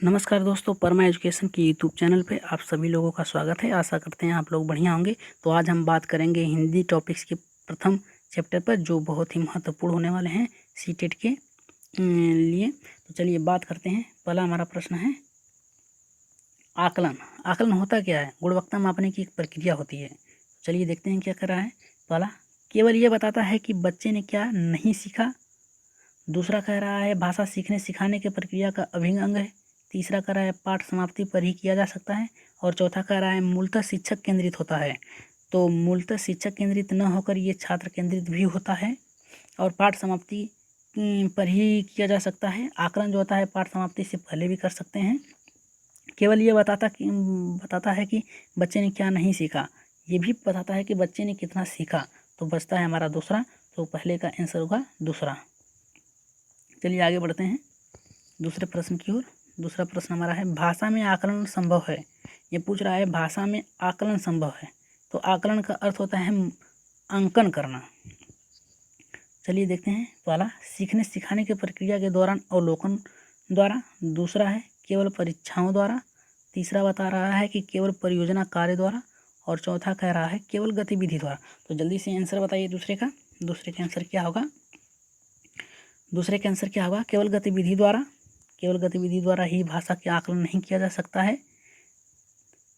नमस्कार दोस्तों, परमा एजुकेशन की यूट्यूब चैनल पे आप सभी लोगों का स्वागत है। आशा करते हैं आप लोग बढ़िया होंगे। तो आज हम बात करेंगे हिंदी टॉपिक्स के प्रथम चैप्टर पर, जो बहुत ही महत्वपूर्ण होने वाले हैं सीटेट के लिए। तो चलिए बात करते हैं। पहला हमारा प्रश्न है आकलन। आकलन होता क्या है? गुणवत्ता मापने की एक प्रक्रिया होती है। चलिए देखते हैं क्या कर रहा है। पहला, केवल ये बताता है कि बच्चे ने क्या नहीं सीखा। दूसरा कह रहा है भाषा सीखने सिखाने की प्रक्रिया का अभिन्न अंग है। तीसरा कह रहा है पाठ समाप्ति पर ही किया जा सकता है। और चौथा कह रहा है मूलतः शिक्षक केंद्रित होता है। तो मूलतः शिक्षक केंद्रित न होकर ये छात्र केंद्रित भी होता है और पाठ समाप्ति पर ही किया जा सकता है। आकलन जो होता है पाठ समाप्ति से पहले भी कर सकते हैं। केवल ये बताता है कि बच्चे ने क्या नहीं सीखा। ये भी बताता है कि बच्चे ने कितना सीखा। तो बचता है हमारा दूसरा। तो पहले का आंसर होगा दूसरा। चलिए आगे बढ़ते हैं दूसरे प्रश्न की ओर। दूसरा प्रश्न हमारा है भाषा में आकलन संभव है। ये पूछ रहा है भाषा में आकलन संभव है। तो आकलन का अर्थ होता है अंकन करना। चलिए देखते हैं। पहला, सीखने सिखाने की प्रक्रिया के दौरान अवलोकन द्वारा। दूसरा है केवल परीक्षाओं द्वारा। तीसरा बता रहा है कि केवल परियोजना कार्य द्वारा। और चौथा कह रहा है केवल गतिविधि द्वारा। तो जल्दी से आंसर बताइए दूसरे का। दूसरे का आंसर क्या होगा? दूसरे का आंसर क्या होगा? केवल गतिविधि द्वारा। केवल गतिविधि द्वारा ही भाषा के आकलन नहीं किया जा सकता है।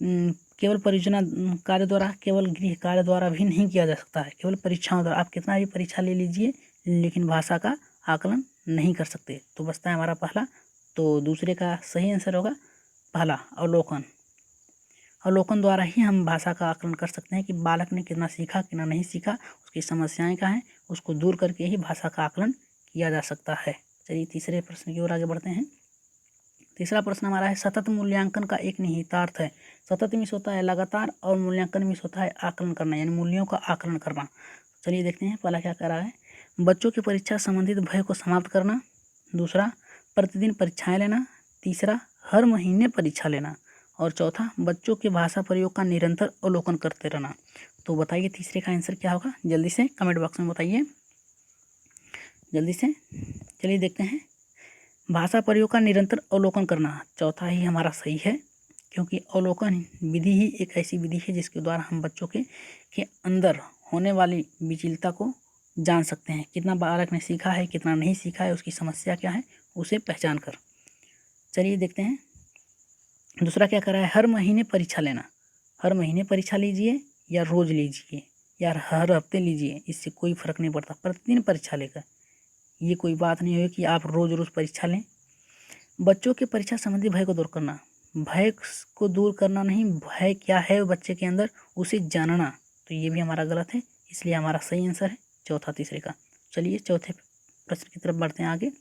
केवल परियोजना कार्य द्वारा, केवल गृह कार्य द्वारा भी नहीं किया जा सकता है। केवल परीक्षाओं द्वारा आप कितना भी परीक्षा ले लीजिए लेकिन भाषा का आकलन नहीं कर सकते। तो बचता है हमारा पहला। तो दूसरे का सही आंसर होगा पहला, अवलोकन। अवलोकन द्वारा ही हम भाषा का आकलन कर सकते हैं कि बालक ने कितना सीखा कितना नहीं सीखा, उसकी समस्याएं क्या हैं, उसको दूर करके ही भाषा का आकलन किया जा सकता है। चलिए तीसरे प्रश्न की ओर आगे बढ़ते हैं। तीसरा प्रश्न हमारा है सतत मूल्यांकन का एक निहितार्थ है। सतत मीन्स होता है लगातार और मूल्यांकन मीन्स होता है आकलन करना, यानी मूल्यों का आकलन करना। चलिए देखते हैं पहला क्या कह रहा है। बच्चों की परीक्षा संबंधित भय को समाप्त करना। दूसरा, प्रतिदिन परीक्षाएं लेना। तीसरा, हर महीने परीक्षा लेना। और चौथा, बच्चों के भाषा प्रयोग का निरंतर अवलोकन करते रहना। तो बताइए तीसरे का आंसर क्या होगा? जल्दी से कमेंट बॉक्स में बताइए जल्दी से। चलिए देखते हैं। भाषा प्रयोग का निरंतर अवलोकन करना, चौथा ही हमारा सही है, क्योंकि अवलोकन विधि ही एक ऐसी विधि है जिसके द्वारा हम बच्चों के अंदर होने वाली विचलता को जान सकते हैं। कितना बालक ने सीखा है कितना नहीं सीखा है, उसकी समस्या क्या है, उसे पहचान कर। चलिए देखते हैं दूसरा क्या कर रहा है। हर महीने परीक्षा लेना। हर महीने परीक्षा लीजिए या रोज लीजिए या हर हफ्ते लीजिए, इससे कोई फर्क नहीं पड़ता। प्रतिदिन परीक्षा लेकर ये कोई बात नहीं है कि आप रोज रोज परीक्षा लें। बच्चों के परीक्षा संबंधी भय को दूर करना। भय को दूर करना नहीं, भय क्या है बच्चे के अंदर उसे जानना। तो ये भी हमारा गलत है, इसलिए हमारा सही आंसर है चौथा तीसरे का। चलिए चौथे प्रश्न की तरफ बढ़ते हैं आगे।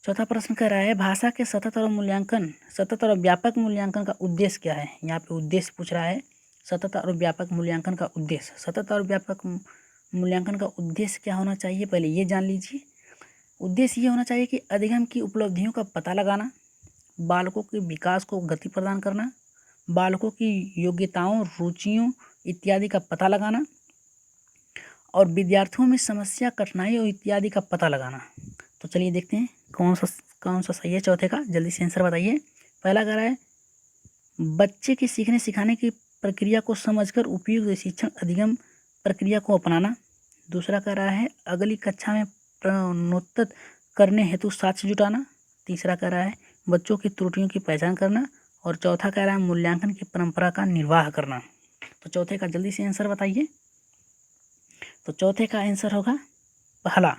चौथा प्रश्न कह रहा है भाषा के सतत और व्यापक मूल्यांकन का उद्देश्य क्या है। यहाँ पे उद्देश्य पूछ रहा है। सतत और व्यापक मूल्यांकन का उद्देश्य। सतत और व्यापक मूल्यांकन का उद्देश्य क्या होना चाहिए, पहले ये जान लीजिए। उद्देश्य ये होना चाहिए कि अधिगम की उपलब्धियों का पता लगाना, बालकों के विकास को गति प्रदान करना, बालकों की योग्यताओं रुचियों इत्यादि का पता लगाना और विद्यार्थियों में समस्या कठिनाइयों इत्यादि का पता लगाना। तो चलिए देखते हैं कौन सा सही है चौथे का। जल्दी से आंसर बताइए। पहला कह रहा है बच्चे के सीखने सिखाने की प्रक्रिया को समझकर उपयुक्त शिक्षण अधिगम प्रक्रिया को अपनाना। दूसरा कह रहा है अगली कक्षा में प्रोन्नत करने हेतु साक्ष्य जुटाना। तीसरा कह रहा है बच्चों की त्रुटियों की पहचान करना। और चौथा कह रहा है मूल्यांकन की परंपरा का निर्वाह करना। तो चौथे का जल्दी से आंसर बताइए। तो चौथे का आंसर होगा पहला,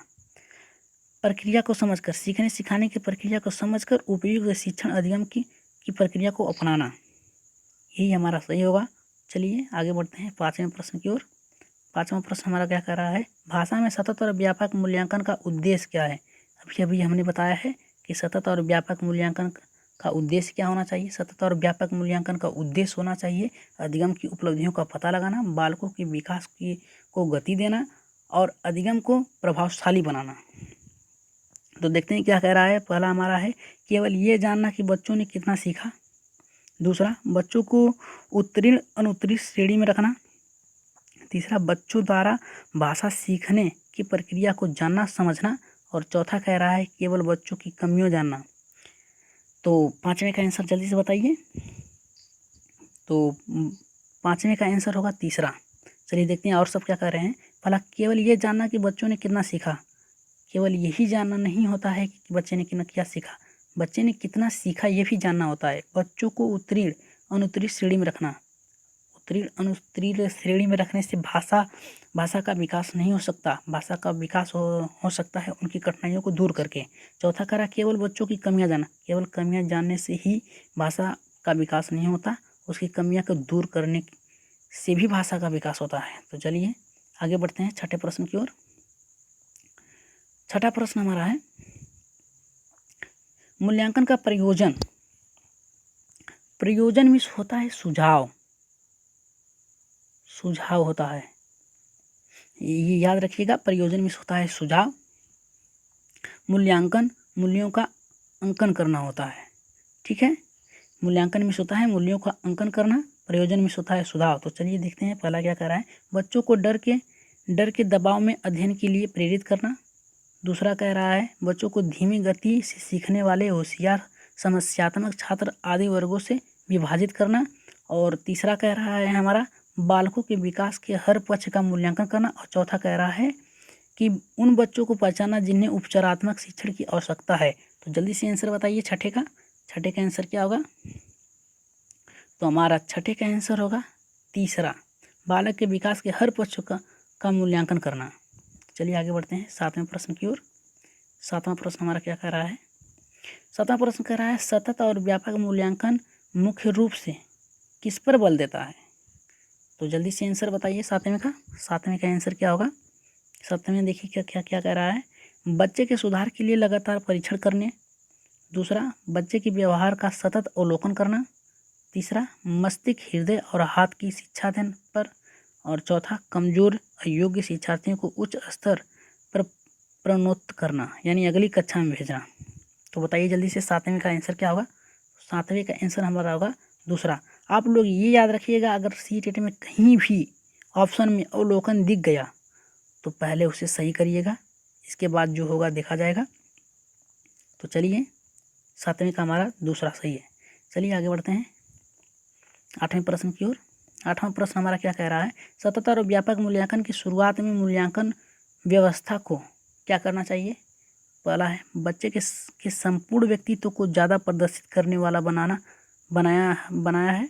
प्रक्रिया को समझकर, सीखने सिखाने की प्रक्रिया को समझकर उपयुक्त शिक्षण अधिगम की प्रक्रिया को अपनाना, यही हमारा सही होगा। चलिए आगे बढ़ते हैं पाँचवें प्रश्न की ओर। पाँचवां प्रश्न हमारा क्या कर रहा है भाषा में सतत और व्यापक मूल्यांकन का उद्देश्य क्या है। अभी हमने बताया है कि सतत और व्यापक मूल्यांकन का उद्देश्य क्या होना चाहिए। सतत और व्यापक मूल्यांकन का उद्देश्य होना चाहिए अधिगम की उपलब्धियों का पता लगाना, बालकों के विकास को गति देना और अधिगम को प्रभावशाली बनाना। तो देखते हैं क्या कह रहा है। पहला हमारा है केवल ये जानना कि बच्चों ने कितना सीखा। दूसरा, बच्चों को उत्तीर्ण अनुत्तीर्ण श्रेणी में रखना। तीसरा, बच्चों द्वारा भाषा सीखने की प्रक्रिया को जानना समझना। और चौथा कह रहा है केवल बच्चों की कमियों जानना। तो पाँचवें का आंसर जल्दी से बताइए। तो पाँचवें का आंसर होगा तीसरा। चलिए देखते हैं और सब क्या कर रहे हैं। भला केवल ये जानना कि बच्चों ने कितना सीखा, केवल यही जानना नहीं होता है कि बच्चे ने कितना क्या सीखा, बच्चे ने कितना सीखा ये भी जानना होता है। बच्चों को उत्तीर्ण अनुत्तीर्ण श्रेणी में रखना, उत्तीर्ण अनुत्तीर्ण श्रेणी में रखने से भाषा का विकास नहीं हो सकता। भाषा का विकास हो सकता है उनकी कठिनाइयों को दूर करके। चौथा करा केवल बच्चों की कमियां जानना, केवल कमियां जानने से ही भाषा का विकास नहीं होता, उसकी कमियां को दूर करने से भी भाषा का विकास होता है। तो चलिए आगे बढ़ते हैं छठे प्रश्न की ओर। छठा प्रश्न हमारा है, मूल्यांकन का प्रयोजन। प्रयोजन मीन्स होता है सुझाव, सुझाव होता है, ये याद रखिएगा। प्रयोजन मीन्स होता है सुझाव। मूल्यांकन मूल्यों का अंकन करना होता है, ठीक है। मूल्यांकन मीन्स होता है मूल्यों का अंकन करना, प्रयोजन मीन्स होता है सुझाव। तो चलिए देखते हैं पहला क्या कह रहा है, बच्चों को डर के दबाव में अध्ययन के लिए प्रेरित करना। दूसरा कह रहा है बच्चों को धीमी गति से सीखने वाले, होशियार, समस्यात्मक छात्र आदि वर्गों से विभाजित करना। और तीसरा कह रहा है हमारा बालकों के विकास के हर पक्ष का मूल्यांकन करना। और चौथा कह रहा है कि उन बच्चों को पहचानना जिन्हें उपचारात्मक शिक्षण की आवश्यकता है। तो जल्दी से आंसर बताइए छठे का आंसर क्या होगा। तो हमारा छठे का आंसर होगा तीसरा, बालक के विकास के हर पक्ष का मूल्यांकन करना। चलिए आगे बढ़ते हैं सातवें प्रश्न की ओर। सातवां प्रश्न हमारा क्या कह रहा है, सातवां प्रश्न कह रहा है सतत और व्यापक मूल्यांकन मुख्य रूप से किस पर बल देता है। तो जल्दी से आंसर बताइए सातवें का आंसर क्या होगा। सातवें देखिए क्या क्या क्या कह रहा है, बच्चे के सुधार के लिए लगातार परीक्षण करने। दूसरा बच्चे के व्यवहार का सतत अवलोकन करना। तीसरा मस्तिष्क, हृदय और हाथ की शिक्षा देने पर। और चौथा कमजोर अयोग्य शिक्षार्थियों को उच्च स्तर पर प्रोन्नत करना, यानी अगली कक्षा में भेजना। तो बताइए जल्दी से सातवें का आंसर क्या होगा। सातवें का आंसर हमारा होगा दूसरा। आप लोग ये याद रखिएगा, अगर सीटेट में कहीं भी ऑप्शन में अवलोकन दिख गया तो पहले उसे सही करिएगा, इसके बाद जो होगा देखा जाएगा। तो चलिए सातवें का हमारा दूसरा सही है। चलिए आगे बढ़ते हैं आठवें प्रश्न की ओर। आठवां प्रश्न हमारा क्या कह रहा है, सतत और व्यापक मूल्यांकन की शुरुआत में मूल्यांकन व्यवस्था को क्या करना चाहिए। पहला है बच्चे के संपूर्ण व्यक्तित्व को ज़्यादा प्रदर्शित करने वाला बनाया है।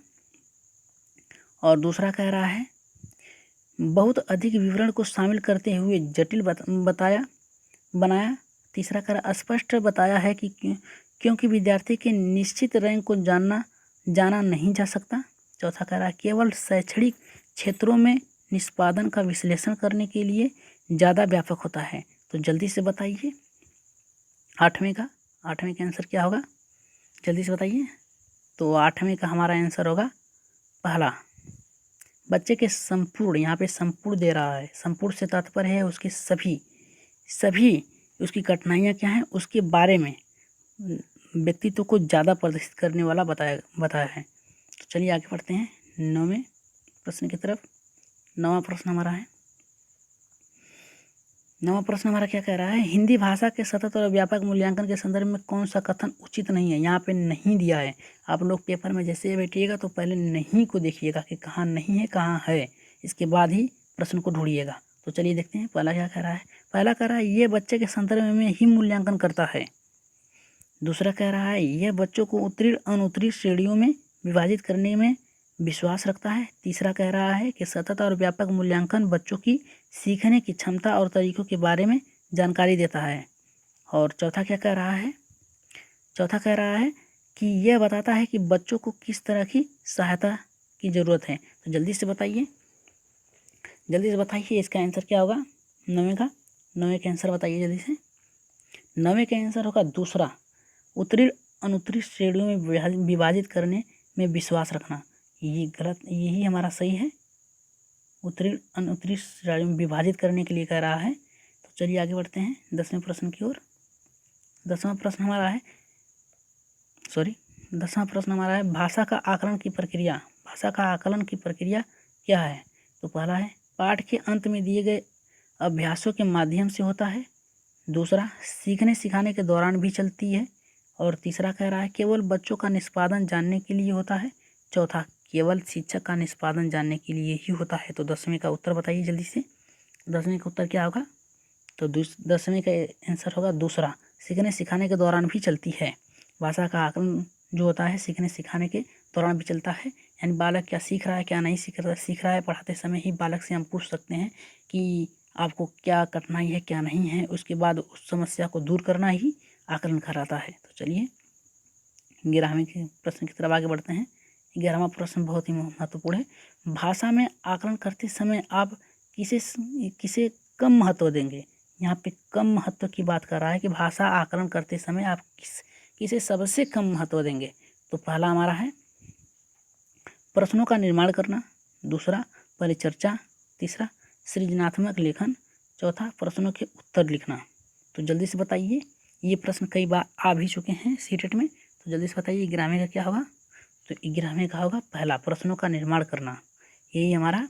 और दूसरा कह रहा है बहुत अधिक विवरण को शामिल करते हुए जटिल बनाया। तीसरा कह रहा स्पष्ट बताया है कि क्योंकि विद्यार्थी के निश्चित रैंक को जाना नहीं जा सकता। चौथा कह रहा है केवल शैक्षणिक क्षेत्रों में निष्पादन का विश्लेषण करने के लिए ज़्यादा व्यापक होता है। तो जल्दी से बताइए आठवें का आंसर क्या होगा, जल्दी से बताइए। तो आठवें का हमारा आंसर होगा पहला, बच्चे के संपूर्ण, यहाँ पे संपूर्ण दे रहा है, संपूर्ण से तात्पर्य है उसके सभी उसकी कठिनाइयाँ क्या हैं उसके बारे में व्यक्तित्व को ज़्यादा प्रदर्शित करने वाला बताया है। तो चलिए आगे बढ़ते हैं नौवें प्रश्न की तरफ। नौवां प्रश्न हमारा है, नवा प्रश्न हमारा क्या कह रहा है, हिंदी भाषा के सतत और व्यापक मूल्यांकन के संदर्भ में कौन सा कथन उचित नहीं है। यहाँ पे नहीं दिया है, आप लोग पेपर में जैसे बैठिएगा तो पहले नहीं को देखिएगा कि कहाँ नहीं है कहाँ है, इसके बाद ही प्रश्न को ढूंढिएगा। तो चलिए देखते हैं पहला क्या कह रहा है। पहला कह रहा है ये बच्चे के संदर्भ में ही मूल्यांकन करता है। दूसरा कह रहा है यह बच्चों को उत्तीर्ण अनुत्तीर्ण श्रेणियों में विभाजित करने में विश्वास रखता है। तीसरा कह रहा है कि सतत और व्यापक मूल्यांकन बच्चों की सीखने की क्षमता और तरीकों के बारे में जानकारी देता है। और चौथा क्या कह रहा है, चौथा कह रहा है कि यह बताता है कि बच्चों को किस तरह की सहायता की ज़रूरत है। तो जल्दी से बताइए इसका आंसर क्या होगा नौवें का आंसर बताइए जल्दी से। नौवें का आंसर होगा दूसरा, उत्तीर्ण अनुत्तीर्ण श्रेणियों में विभाजित करने में विश्वास रखना। ये गलत, यही हमारा सही है, उत्तीर्ण अनुत्तीर्ण श्रेणियों में विभाजित करने के लिए कह रहा है। तो चलिए आगे बढ़ते हैं 10वें प्रश्न की ओर। 10वां प्रश्न हमारा है भाषा का आकलन की प्रक्रिया क्या है। तो पहला है पाठ के अंत में दिए गए अभ्यासों के माध्यम से होता है। दूसरा सीखने सिखाने के दौरान भी चलती है। और तीसरा कह रहा है केवल बच्चों का निष्पादन जानने के लिए होता है। चौथा केवल शिक्षक का निष्पादन जानने के लिए ही होता है। तो 10वें का उत्तर बताइए जल्दी से। 10वें का उत्तर क्या होगा? तो 10वें का आंसर होगा दूसरा, सीखने सिखाने के दौरान भी चलती है। भाषा का आकलन जो होता है सीखने सिखाने के दौरान भी चलता है। यानी बालक क्या सीख रहा है क्या नहीं सीख रहा है, पढ़ाते समय ही बालक से हम पूछ सकते हैं कि आपको क्या कठिनाई है क्या नहीं है, उसके बाद उस समस्या को दूर करना ही आकलन कहलाता है। तो चलिए 11वें के प्रश्न की तरफ आगे बढ़ते हैं। 11वां प्रश्न बहुत ही महत्वपूर्ण है। भाषा में आकलन करते समय आप किसे कम महत्व देंगे? यहाँ पे कम महत्व की बात कर रहा है कि भाषा आकलन करते समय आप किसे सबसे कम महत्व देंगे। तो पहला हमारा है प्रश्नों का निर्माण करना, दूसरा परिचर्चा, तीसरा सृजनात्मक लेखन, चौथा प्रश्नों के उत्तर लिखना। तो जल्दी से बताइए, ये प्रश्न कई बार आ भी चुके हैं सीटेट में। तो जल्दी से बताइए 11वें का क्या होगा? तो 11वें का होगा पहला प्रश्नों का निर्माण करना, यही हमारा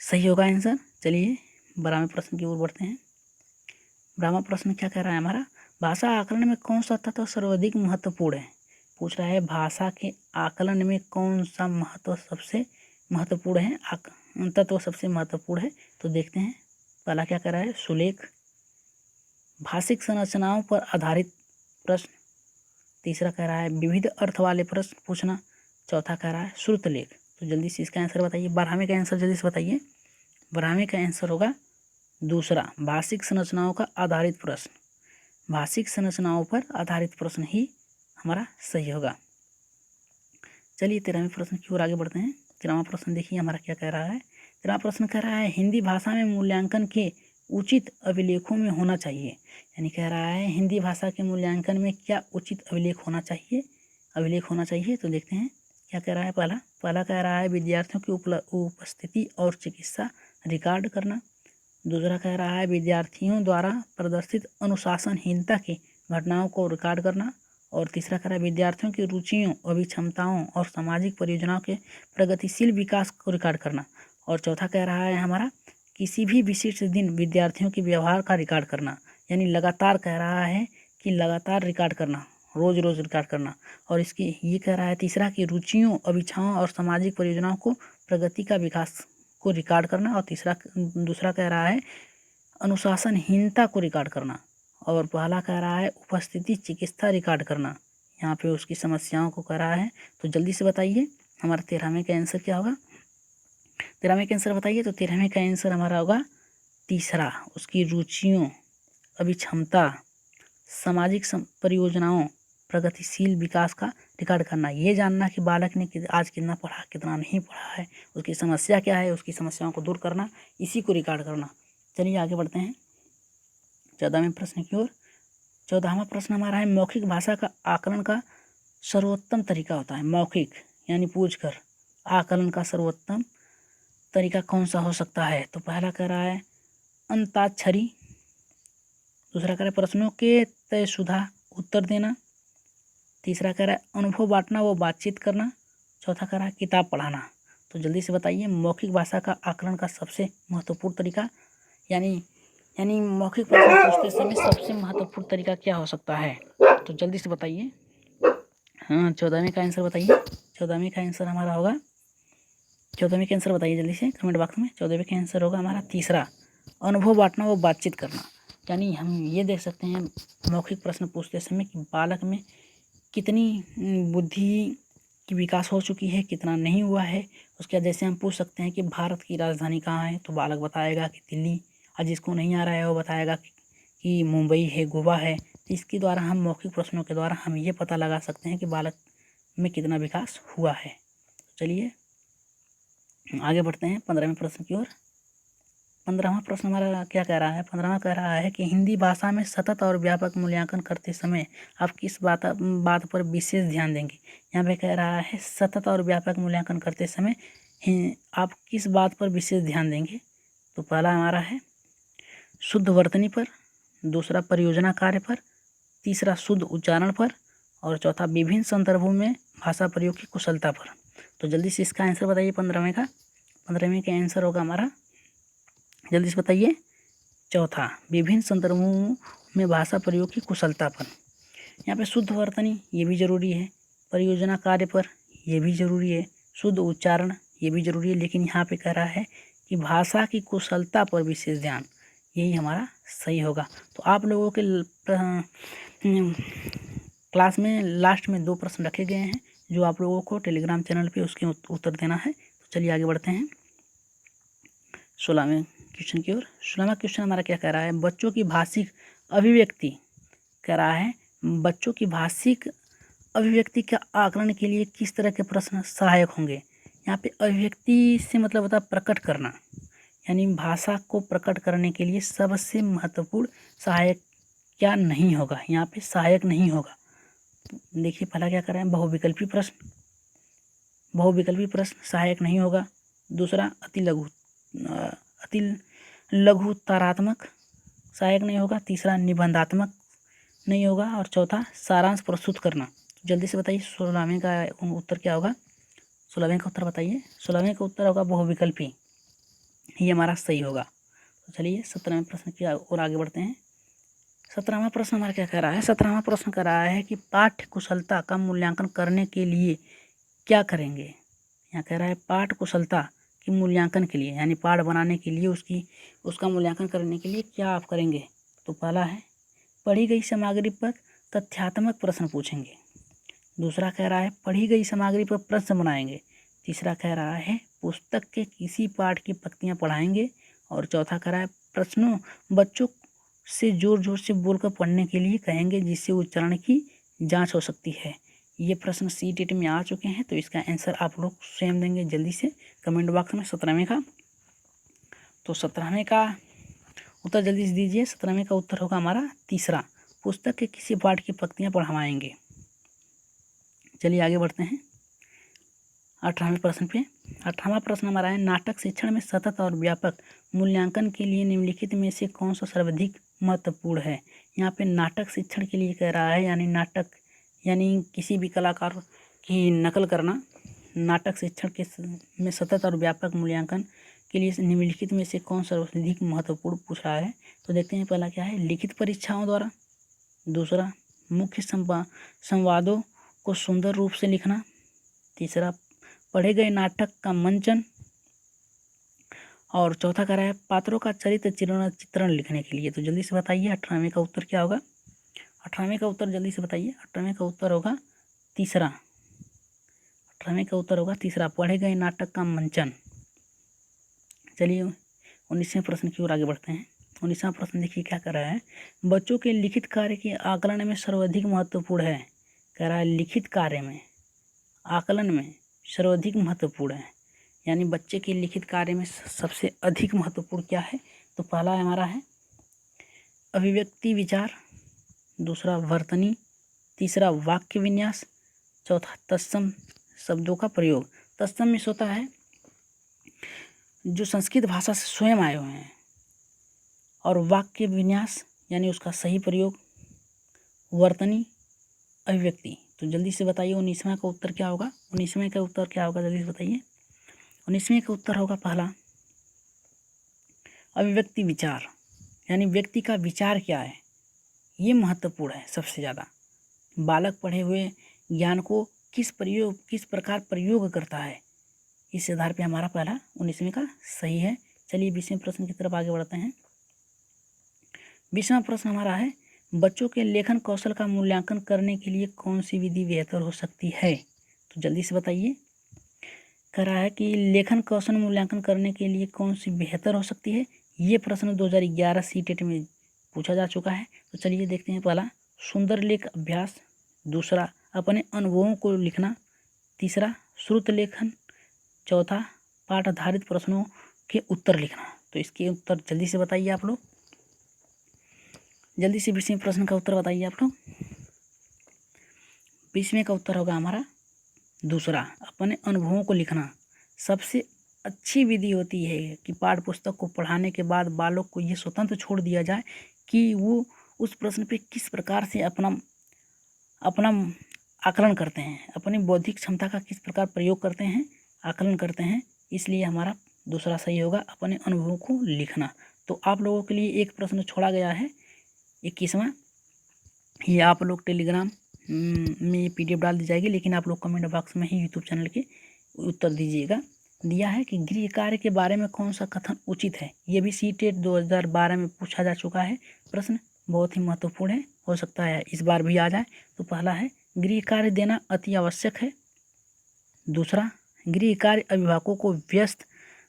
सही होगा आंसर। चलिए 12वें प्रश्न की ओर बढ़ते हैं। 12वां प्रश्न क्या कह रहा है हमारा? भाषा आकलन में कौन सा तत्व सर्वाधिक महत्वपूर्ण है? पूछ रहा है भाषा के आकलन में कौन सा महत्व सबसे महत्वपूर्ण है, तत्व सबसे महत्वपूर्ण है। तो देखते हैं पहला क्या कह रहा है? सुलेख, भाषिक संरचनाओं पर आधारित प्रश्न, तीसरा कह रहा है विविध अर्थ वाले प्रश्न पूछना, चौथा कह रहा है श्रुतलेख। तो जल्दी से इसका आंसर बताइए। 12वें का आंसर जल्दी से बताइए। 12वें का आंसर होगा दूसरा, भाषिक संरचनाओं का आधारित प्रश्न। भाषिक संरचनाओं पर आधारित प्रश्न ही हमारा सही होगा। चलिए 13वें प्रश्न की ओर आगे बढ़ते हैं। 13वां प्रश्न देखिए हमारा क्या कह रहा है। 13वां प्रश्न कह रहा है हिंदी भाषा में मूल्यांकन के उचित अभिलेखों में होना चाहिए। यानी कह रहा है हिंदी भाषा के मूल्यांकन में क्या उचित अभिलेख होना चाहिए। तो देखते हैं क्या कह रहा है। पहला कह रहा है विद्यार्थियों की उपस्थिति और चिकित्सा रिकॉर्ड करना, दूसरा कह रहा है विद्यार्थियों द्वारा प्रदर्शित अनुशासनहीनता की घटनाओं को रिकॉर्ड करना, और तीसरा कह रहा है विद्यार्थियों की रुचियों अभिक्षमताओं और सामाजिक परियोजनाओं के प्रगतिशील विकास को रिकॉर्ड करना, और चौथा कह रहा है हमारा किसी भी विशिष्ट दिन विद्यार्थियों के व्यवहार का रिकॉर्ड करना। यानी लगातार कह रहा है कि लगातार रिकॉर्ड करना, रोज रोज रिकॉर्ड करना। और इसकी ये कह रहा है तीसरा की रुचियों अभिच्छाओं और सामाजिक परियोजनाओं को प्रगति का विकास को रिकॉर्ड करना, और दूसरा कह रहा है अनुशासनहीनता को रिकॉर्ड करना, और पहला कह रहा है उपस्थिति चिकित्सा रिकॉर्ड करना। यहाँ पे उसकी समस्याओं को कह रहा है। तो जल्दी से बताइए हमारा 13वें का आंसर क्या होगा? 13वें का आंसर बताइए। तो 13वें का आंसर हमारा होगा तीसरा, उसकी रुचियों अभिक्षमता सामाजिक परियोजनाओं प्रगतिशील विकास का रिकॉर्ड करना। ये जानना कि बालक ने आज कितना पढ़ा कितना नहीं पढ़ा है, उसकी समस्या क्या है, उसकी समस्याओं को दूर करना, इसी को रिकॉर्ड करना। चलिए आगे बढ़ते हैं 14वें प्रश्न की ओर। 14वां प्रश्न हमारा है मौखिक भाषा का आकलन का सर्वोत्तम तरीका होता है। मौखिक यानी पूछकर आकलन का सर्वोत्तम तरीका कौन सा हो सकता है? तो पहला कह रहा है अंताक्षरी, दूसरा कह रहा है प्रश्नों के तयशुदा उत्तर देना, तीसरा कह रहा है अनुभव बांटना व बातचीत करना, चौथा कह रहा है किताब पढ़ाना। तो जल्दी से बताइए मौखिक भाषा का आकलन का सबसे महत्वपूर्ण तरीका यानी मौखिक प्रश्न पूछते समय सबसे महत्वपूर्ण तरीका क्या हो सकता है? तो जल्दी से बताइए। हाँ 14वें का आंसर बताइए। 14वें का आंसर हमारा होगा 14वें का आंसर बताइए जल्दी से कमेंट बॉक्स में। 14वें का आंसर होगा हमारा तीसरा, अनुभव बांटना व बातचीत करना। यानी हम ये देख सकते हैं मौखिक प्रश्न पूछते समय कि बालक में कितनी बुद्धि की विकास हो चुकी है, कितना नहीं हुआ है। उसके बाद जैसे हम पूछ सकते हैं कि भारत की राजधानी कहाँ है, तो बालक बताएगा कि दिल्ली। आज जिसको नहीं आ रहा है वो बताएगा कि मुंबई है, गोवा है। तो इसके द्वारा हम मौखिक प्रश्नों के द्वारा हम ये पता लगा सकते हैं कि बालक में कितना विकास हुआ है। चलिए आगे बढ़ते हैं 15वें प्रश्न की ओर। 15वां प्रश्न हमारा क्या कह रहा है? 15वां कह रहा है कि हिंदी भाषा में सतत और व्यापक मूल्यांकन करते समय आप किस बात पर विशेष ध्यान देंगे? यहाँ पे कह रहा है सतत और व्यापक मूल्यांकन करते समय आप किस बात पर विशेष ध्यान देंगे? तो पहला हमारा है शुद्ध वर्तनी पर, दूसरा परियोजना कार्य पर, तीसरा शुद्ध उच्चारण पर, और चौथा विभिन्न संदर्भों में भाषा प्रयोग की कुशलता पर। तो जल्दी से इसका आंसर बताइए 15वें का। 15वें का आंसर होगा हमारा, जल्दी से बताइए, चौथा विभिन्न संदर्भों में भाषा प्रयोग की कुशलता पर। यहाँ पे शुद्ध वर्तनी ये भी ज़रूरी है, परियोजना कार्य पर ये भी ज़रूरी है, शुद्ध उच्चारण ये भी ज़रूरी है, लेकिन यहाँ पे कह रहा है कि भाषा की कुशलता पर विशेष ध्यान, यही हमारा सही होगा। तो आप लोगों के क्लास में लास्ट में 2 प्रश्न रखे गए हैं जो आप लोगों को टेलीग्राम चैनल पे उसके उत्तर देना है। तो चलिए आगे बढ़ते हैं 16वें क्वेश्चन की ओर। 16वां क्वेश्चन हमारा क्या कह रहा है, बच्चों की भाषिक अभिव्यक्ति कह रहा है, बच्चों की भाषिक अभिव्यक्ति के आकलन के लिए किस तरह के प्रश्न सहायक होंगे। यहाँ पे अभिव्यक्ति से मतलब होता है प्रकट करना, यानी भाषा को प्रकट करने के लिए सबसे महत्वपूर्ण सहायक क्या नहीं होगा, यहाँ पे सहायक नहीं होगा। देखिए पहला क्या कर रहे हैं, बहुविकल्पी प्रश्न, बहुविकल्पी प्रश्न सहायक नहीं होगा। दूसरा अति लघुत्तरात्मक सहायक नहीं होगा। तीसरा निबंधात्मक नहीं होगा। और चौथा सारांश प्रस्तुत करना। जल्दी से बताइए 16वें का उत्तर क्या होगा। 16वें का उत्तर बताइए। 16वें का उत्तर होगा बहुविकल्पी, ये हमारा सही होगा। तो चलिए 17वें प्रश्न की ओर आगे बढ़ते हैं। 17वां प्रश्न हमारा क्या कह रहा है, 17वां प्रश्न कह रहा है कि पाठ्य कुशलता का मूल्यांकन करने के लिए क्या करेंगे। यहाँ कह रहा है पाठ कुशलता के मूल्यांकन के लिए, यानी पाठ बनाने के लिए उसका मूल्यांकन करने के लिए क्या आप करेंगे। तो पहला है पढ़ी गई सामग्री पर तथ्यात्मक प्रश्न पूछेंगे। दूसरा कह रहा है पढ़ी गई सामग्री पर प्रश्न बनाएंगे। तीसरा कह रहा है पुस्तक के किसी पाठ की पंक्तियाँ पढ़ाएंगे। और चौथा कह रहा है प्रश्नों बच्चों से जोर जोर से बोलकर पढ़ने के लिए कहेंगे, जिससे उच्चारण की जांच हो सकती है। ये प्रश्न CTET में आ चुके हैं, तो इसका आंसर आप लोग स्वयं देंगे जल्दी से कमेंट बॉक्स में 17वें का। तो 17वें का उत्तर जल्दी से दीजिए। 17वें का उत्तर होगा हमारा तीसरा, पुस्तक के किसी पाठ की पंक्तियाँ पढ़वाएंगे। चलिए आगे बढ़ते हैं 18वें प्रश्न पे। 18वां प्रश्न हमारा है नाटक शिक्षण में सतत और व्यापक मूल्यांकन के लिए निम्नलिखित में से कौन सा सर्वाधिक महत्वपूर्ण है। यहाँ पे नाटक शिक्षण के लिए कह रहा है, यानी नाटक यानी किसी भी कलाकार की नकल करना। नाटक शिक्षण के में सतत और व्यापक मूल्यांकन के लिए निम्नलिखित में से कौन सर्वाधिक महत्वपूर्ण पूछ रहा है। तो देखते हैं पहला क्या है, लिखित परीक्षाओं द्वारा। दूसरा मुख्य संवादों को सुंदर रूप से लिखना। तीसरा पढ़े गए नाटक का मंचन। और चौथा कह रहा है पात्रों का चरित्र चित्रण लिखने के लिए। तो जल्दी से बताइए 18वें का उत्तर क्या होगा। 18वें का उत्तर जल्दी से बताइए। 18वें का उत्तर होगा तीसरा। 18वें का उत्तर होगा तीसरा, पढ़े गए नाटक का मंचन। चलिए 19वें प्रश्न की ओर आगे बढ़ते हैं। 19वां प्रश्न देखिए क्या कर रहा है, बच्चों के लिखित कार्य के आकलन में सर्वाधिक महत्वपूर्ण है। कह रहा है लिखित कार्य में आकलन में सर्वाधिक महत्वपूर्ण है, यानी बच्चे के लिखित कार्य में सबसे अधिक महत्वपूर्ण क्या है। तो पहला हमारा है अभिव्यक्ति विचार। दूसरा वर्तनी। तीसरा वाक्य विन्यास। चौथा तत्सम शब्दों का प्रयोग। तत्सम में होता है जो संस्कृत भाषा से स्वयं आए हुए हैं। और वाक्य विन्यास यानी उसका सही प्रयोग। वर्तनी अभिव्यक्ति। तो जल्दी से बताइए 19वां का उत्तर क्या होगा। 19वें का उत्तर क्या होगा जल्दी से बताइए। 19वें का उत्तर होगा पहला अभिव्यक्ति विचार, यानी व्यक्ति का विचार क्या है ये महत्वपूर्ण है सबसे ज़्यादा। बालक पढ़े हुए ज्ञान को किस प्रकार प्रयोग करता है, इस आधार पे हमारा पहला 19वें का सही है। चलिए 20वें प्रश्न की तरफ आगे बढ़ते हैं। 20वां प्रश्न हमारा है बच्चों के लेखन कौशल का मूल्यांकन करने के लिए कौन सी विधि बेहतर हो सकती है। तो जल्दी से बताइए। कह रहा है कि लेखन कौशल मूल्यांकन करने के लिए कौन सी बेहतर हो सकती है। ये प्रश्न 2011 CTET में पूछा जा चुका है। तो चलिए देखते हैं। पहला सुंदर लेख अभ्यास। दूसरा अपने अनुभवों को लिखना। तीसरा श्रुत लेखन। चौथा पाठ आधारित प्रश्नों के उत्तर लिखना। तो इसके उत्तर जल्दी से बताइए आप लोग। जल्दी से 20वें प्रश्न का उत्तर बताइए आप लोग। 20वें का उत्तर होगा हमारा दूसरा, अपने अनुभवों को लिखना। सबसे अच्छी विधि होती है कि पाठ्य पुस्तक को पढ़ाने के बाद बालक को ये स्वतंत्र छोड़ दिया जाए कि वो उस प्रश्न पे किस प्रकार से अपना आकलन करते हैं, अपनी बौद्धिक क्षमता का किस प्रकार प्रयोग करते हैं, आकलन करते हैं। इसलिए हमारा दूसरा सही होगा, अपने अनुभवों को लिखना। तो आप लोगों के लिए एक प्रश्न छोड़ा गया है 21वां, ये आप लोग टेलीग्राम में PDF डाल दी जाएगी, लेकिन आप लोग कमेंट बॉक्स में ही यूट्यूब चैनल के उत्तर दीजिएगा। दिया है कि गृह कार्य के बारे में कौन सा कथन उचित है। ये भी सीटेट 2012 में पूछा जा चुका है प्रश्न, बहुत ही महत्वपूर्ण है, हो सकता है इस बार भी आ जाए। तो पहला है गृह कार्य देना अति आवश्यक है। दूसरा, गृह कार्य अभिभावकों को व्यस्त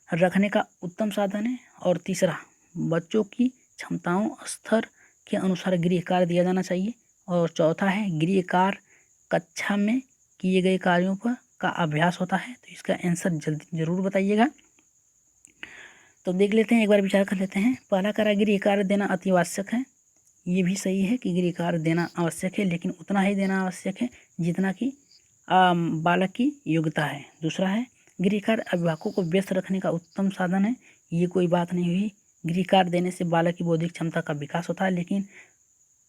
रखने का उत्तम साधन है। और तीसरा, बच्चों की क्षमताओं स्तर के अनुसार गृह कार्य दिया जाना चाहिए। और चौथा है गृह कार्य कक्षा में किए गए कार्यों पर का अभ्यास होता है। तो इसका आंसर जल्दी जरूर बताइएगा। तो देख लेते हैं, एक बार विचार कर लेते हैं। पहला करा गृह कार्य देना अति आवश्यक है। ये भी सही है कि गृह कार्य देना आवश्यक है, लेकिन उतना ही देना आवश्यक है जितना कि बालक की योग्यता है। दूसरा है गृह कार्य अभिभावकों को व्यस्त रखने का उत्तम साधन है। ये कोई बात नहीं हुई, गृह कार्य देने से बालक की बौद्धिक क्षमता का विकास होता है, लेकिन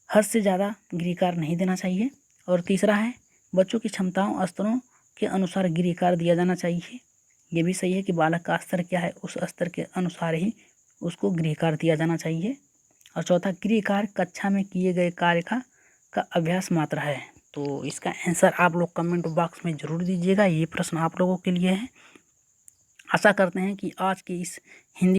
हद से ज़्यादा गृह कार्य नहीं देना चाहिए। और तीसरा है बच्चों की क्षमताओं स्तरों के अनुसार गृह कार्य दिया जाना चाहिए। ये भी सही है कि बालक का स्तर क्या है उस स्तर के अनुसार ही उसको गृह कार्य दिया जाना चाहिए। और चौथा, गृह कार्य कक्षा में किए गए कार्य का अभ्यास मात्र है। तो इसका आंसर आप लोग कमेंट बॉक्स में ज़रूर दीजिएगा। ये प्रश्न आप लोगों के लिए है। आशा करते हैं कि आज की इस हिंदी